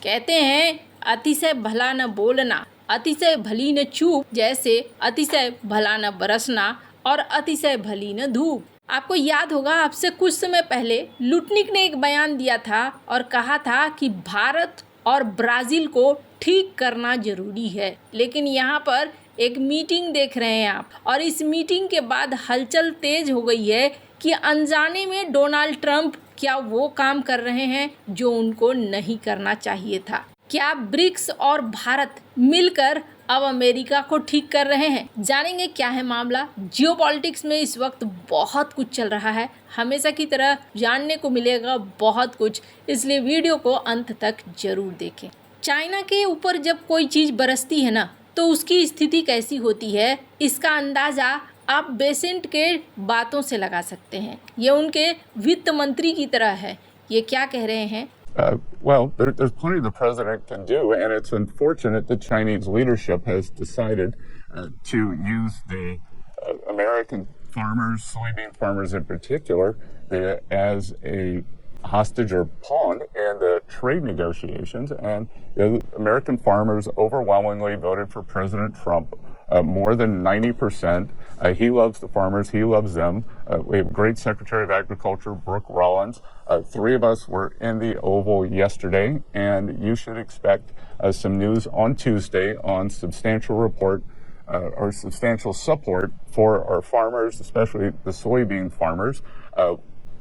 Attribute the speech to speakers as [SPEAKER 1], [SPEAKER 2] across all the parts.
[SPEAKER 1] कहते हैं अतिशय भला न बोलना, अतिशय भली न चूप, जैसे अतिशय भला न बरसना और अतिशय भली न धूप। आपको याद होगा आपसे कुछ समय पहले लुटनिक ने एक बयान दिया था और कहा था कि भारत और ब्राज़ील को ठीक करना जरूरी है। लेकिन यहाँ पर एक मीटिंग देख रहे हैं आप, और इस मीटिंग के बाद हलचल तेज हो गई है कि अनजाने में डोनाल्ड ट्रंप क्या वो काम कर रहे हैं जो उनको नहीं करना चाहिए था। क्या ब्रिक्स और भारत मिलकर अब अमेरिका को ठीक कर रहे हैं? जानेंगे क्या है मामला। जियोपॉलिटिक्स में इस वक्त बहुत कुछ चल रहा है, हमेशा की तरह जानने को मिलेगा बहुत कुछ, इसलिए वीडियो को अंत तक जरूर देखें। चाइना के ऊपर जब कोई चीज़ बरसती है ना, तो उसकी स्थिति कैसी होती है, इसका अंदाज़ा आप बेसेंट के बातों से लगा सकते हैं। ये उनके वित्त मंत्री की तरह है। ये क्या कह रहे हैं?
[SPEAKER 2] Well, there's plenty the president can do, and it's unfortunate that Chinese leadership has decided to use the American farmers, soybean farmers in particular, as a hostage or pawn in the trade negotiations. And the American farmers overwhelmingly voted for President Trump. More than 90%. He loves the farmers. He loves them. We have great Secretary of Agriculture, Brooke Rollins. Three of us were in the Oval yesterday, and you should expect some news on Tuesday on substantial report or substantial support for our farmers, especially the soybean farmers.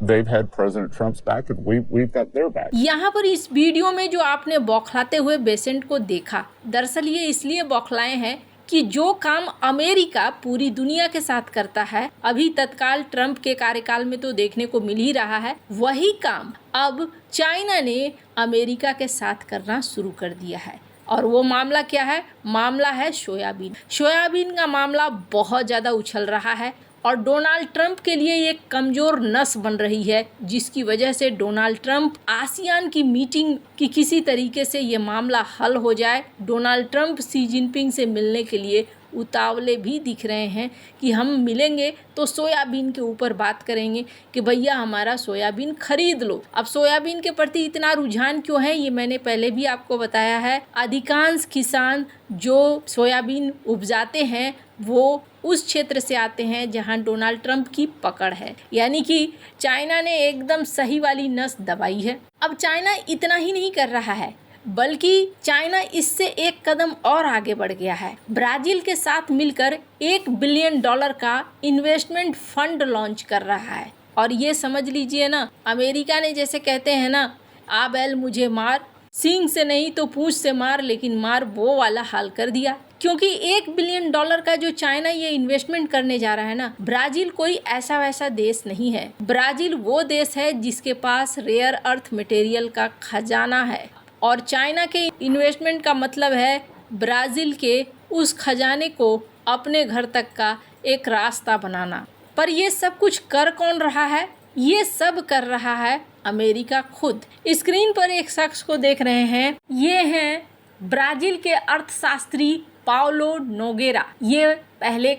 [SPEAKER 2] They've had President Trump's back, and we've got their back.
[SPEAKER 1] यहाँ पर इस video में जो आपने बौखलाते हुए Besant को देखा, दरअसल ये इसलिए बौखलाए हैं कि जो काम अमेरिका पूरी दुनिया के साथ करता है, अभी तत्काल ट्रंप के कार्यकाल में तो देखने को मिल ही रहा है, वही काम अब चाइना ने अमेरिका के साथ करना शुरू कर दिया है। और वो मामला क्या है? मामला है सोयाबीन। सोयाबीन का मामला बहुत ज़्यादा उछल रहा है और डोनाल्ड ट्रंप के लिए ये कमज़ोर नस बन रही है, जिसकी वजह से डोनाल्ड ट्रंप आसियान की मीटिंग की किसी तरीके से ये मामला हल हो जाए। डोनाल्ड ट्रंप शी जिनपिंग से मिलने के लिए उतावले भी दिख रहे हैं कि हम मिलेंगे तो सोयाबीन के ऊपर बात करेंगे कि भैया हमारा सोयाबीन खरीद लो। अब सोयाबीन के प्रति इतना रुझान क्यों है, ये मैंने पहले भी आपको बताया है। अधिकांश किसान जो सोयाबीन उपजाते हैं वो उस क्षेत्र से आते हैं जहां डोनाल्ड ट्रंप की पकड़ है, यानी कि चाइना ने एकदम सही वाली नस दबाई है। अब चाइना इतना ही नहीं कर रहा है, बल्कि चाइना इससे एक कदम और आगे बढ़ गया है। ब्राज़ील के साथ मिलकर $1 बिलियन का इन्वेस्टमेंट फंड लॉन्च कर रहा है। और ये समझ लीजिए ना, अमेरिका ने जैसे कहते हैं ना, आ बैल मुझे मार, सींग से नहीं तो पूंछ से मार, लेकिन मार वो वाला हाल कर दिया। क्योंकि $1 बिलियन का जो चाइना ये इन्वेस्टमेंट करने जा रहा है ना, ब्राज़ील कोई ऐसा वैसा देश नहीं है। ब्राज़ील वो देश है जिसके पास रेयर अर्थ मटेरियल का खजाना है, और चाइना के इन्वेस्टमेंट का मतलब है ब्राज़ील के उस खजाने को अपने घर तक का एक रास्ता बनाना। पर ये सब कुछ कर कौन रहा है? ये सब कर रहा है अमेरिका खुद। स्क्रीन पर एक शख्स को देख रहे हैं, ये हैं ब्राज़ील के अर्थशास्त्री पाउलो नोगेरा। ये पहले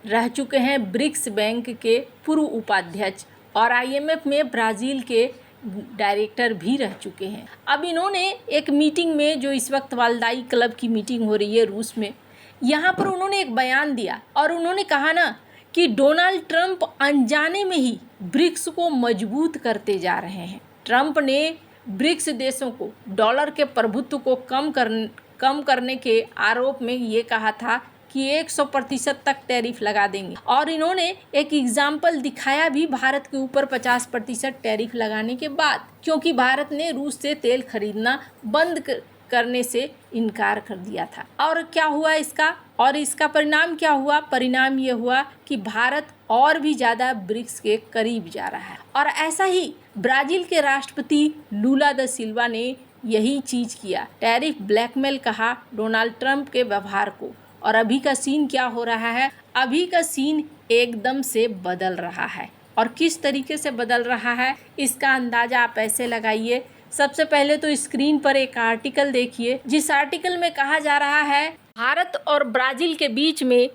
[SPEAKER 1] रह चुके हैं ब्रिक्स बैंक के पूर्व उपाध्यक्ष और IMF में ब्राज़ील के डायरेक्टर भी रह चुके हैं। अब इन्होंने एक मीटिंग में, जो इस वक्त वालदाई क्लब की मीटिंग हो रही है रूस में, यहाँ पर उन्होंने एक बयान दिया और उन्होंने कहा ना कि डोनाल्ड ट्रंप अनजाने में ही ब्रिक्स को मजबूत करते जा रहे हैं। ट्रंप ने ब्रिक्स देशों को डॉलर के प्रभुत्व को कम करने के आरोप में ये कहा था कि 100% तक टैरिफ लगा देंगे, और इन्होंने एक एग्जाम्पल दिखाया भी भारत के ऊपर 50% टैरिफ लगाने के बाद, क्योंकि भारत ने रूस से तेल खरीदना बंद करने से इनकार कर दिया था। और क्या हुआ इसका, और इसका परिणाम क्या हुआ? परिणाम ये हुआ कि भारत और भी ज़्यादा ब्रिक्स के करीब जा रहा है। और ऐसा ही ब्राज़ील के राष्ट्रपति लूला दा सिल्वा ने यही चीज़ किया, टैरिफ ब्लैकमेल कहा डोनाल्ड ट्रंप के व्यवहार को। और अभी का सीन क्या हो रहा है? अभी का सीन एकदम से बदल रहा है, और किस तरीके से बदल रहा है इसका अंदाज़ा आप ऐसे लगाइए। सबसे पहले तो स्क्रीन पर एक आर्टिकल देखिए, जिस आर्टिकल में कहा जा रहा है भारत और ब्राज़ील के बीच में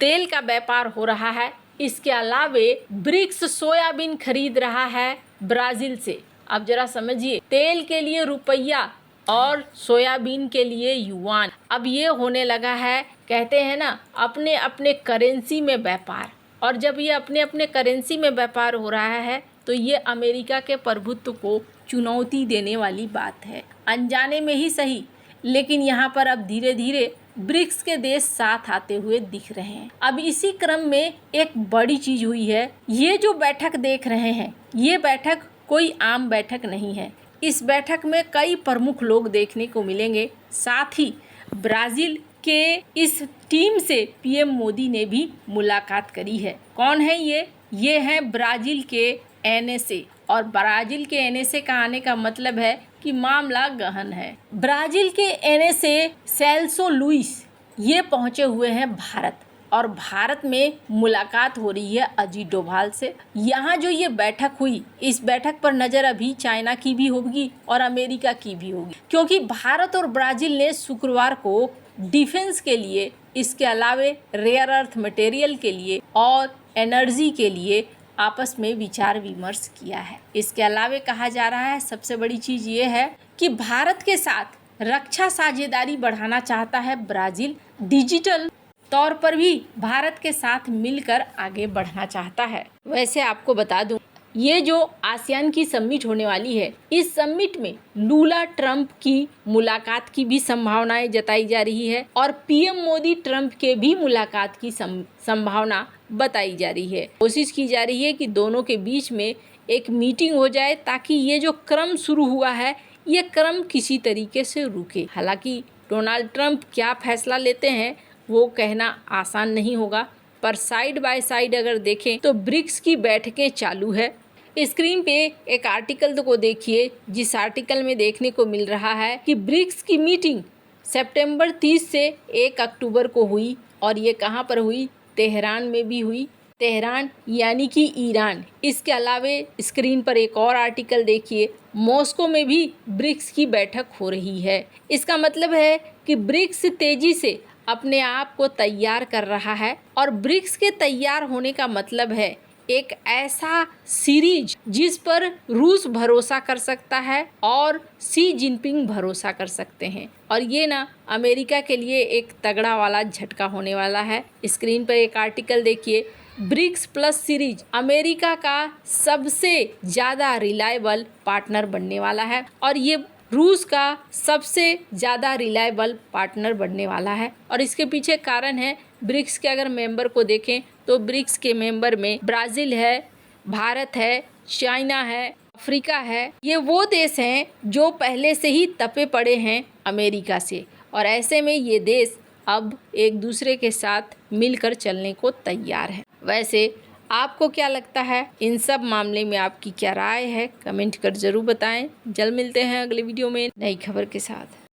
[SPEAKER 1] तेल का व्यापार हो रहा है। इसके अलावे ब्रिक्स सोयाबीन खरीद रहा है ब्राज़ील से। अब जरा समझिए, तेल के लिए रुपया और सोयाबीन के लिए युआन। अब ये होने लगा है, कहते हैं ना, अपने अपने करेंसी में व्यापार। और जब ये अपने अपने करेंसी में व्यापार हो रहा है तो ये अमेरिका के प्रभुत्व को चुनौती देने वाली बात है। अनजाने में ही सही, लेकिन यहाँ पर अब धीरे धीरे ब्रिक्स के देश साथ आते हुए दिख रहे हैं। अब इसी क्रम में एक बड़ी चीज हुई है। ये जो बैठक देख रहे हैं, ये बैठक कोई आम बैठक नहीं है। इस बैठक में कई प्रमुख लोग देखने को मिलेंगे। साथ ही ब्राजील के इस टीम से पीएम मोदी ने भी मुलाकात करी है। कौन है ये हैं ब्राजील के एनएसए। और ब्राजील के एनएसए का आने का मतलब है कि मामला गहन है। ब्राजील के एनएसए सेल्सो लुइस ये पहुंचे हुए हैं भारत, और भारत में मुलाकात हो रही है अजीत डोभाल से। यहाँ जो ये बैठक हुई, इस बैठक पर नज़र अभी चाइना की भी होगी और अमेरिका की भी होगी, क्योंकि भारत और ब्राजील ने शुक्रवार को डिफेंस के लिए, इसके अलावे रेयर अर्थ मटेरियल के लिए और एनर्जी के लिए आपस में विचार विमर्श किया है। इसके अलावे कहा जा रहा है, सबसे बड़ी चीज़ ये है कि भारत के साथ रक्षा साझेदारी बढ़ाना चाहता है ब्राज़ील। डिजिटल तौर पर भी भारत के साथ मिलकर आगे बढ़ना चाहता है। वैसे आपको बता दूं, ये जो आसियान की समिट होने वाली है, इस समिट में लूला ट्रंप की मुलाकात की भी संभावनाएं जताई जा रही है और पीएम मोदी ट्रंप के भी मुलाकात की संभावना बताई जा रही है। कोशिश की जा रही है कि दोनों के बीच में एक मीटिंग हो जाए, ताकि ये जो क्रम शुरू हुआ है, ये क्रम किसी तरीके से रुके। हालांकि डोनाल्ड ट्रंप क्या फैसला लेते हैं वो कहना आसान नहीं होगा, पर साइड बाय साइड अगर देखें तो ब्रिक्स की बैठकें चालू है। स्क्रीन पे एक आर्टिकल को देखिए, जिस आर्टिकल में देखने को मिल रहा है कि ब्रिक्स की मीटिंग सितंबर 30 से 1 अक्टूबर को हुई, और ये कहाँ पर हुई? तेहरान में भी हुई। तेहरान यानी कि ईरान। इसके अलावे स्क्रीन पर एक और आर्टिकल देखिए, मॉस्को में भी ब्रिक्स की बैठक हो रही है। इसका मतलब है कि ब्रिक्स तेजी से अपने आप को तैयार कर रहा है, और ब्रिक्स के तैयार होने का मतलब है एक ऐसा सीरीज जिस पर रूस भरोसा कर सकता है और शी जिनपिंग भरोसा कर सकते हैं। और ये ना अमेरिका के लिए एक तगड़ा वाला झटका होने वाला है। स्क्रीन पर एक आर्टिकल देखिए, ब्रिक्स प्लस सीरीज अमेरिका का सबसे ज़्यादा रिलायबल पार्टनर बनने वाला है, और ये रूस का सबसे ज़्यादा रिलायबल पार्टनर बनने वाला है। और इसके पीछे कारण है, ब्रिक्स के अगर मेंबर को देखें तो ब्रिक्स के मेंबर में ब्राज़ील है, भारत है, चाइना है, अफ्रीका है। ये वो देश हैं जो पहले से ही तपे पड़े हैं अमेरिका से, और ऐसे में ये देश अब एक दूसरे के साथ मिलकर चलने को तैयार है। वैसे आपको क्या लगता है, इन सब मामले में आपकी क्या राय है? कमेंट कर ज़रूर बताएं। जल्द मिलते हैं अगले वीडियो में नई खबर के साथ।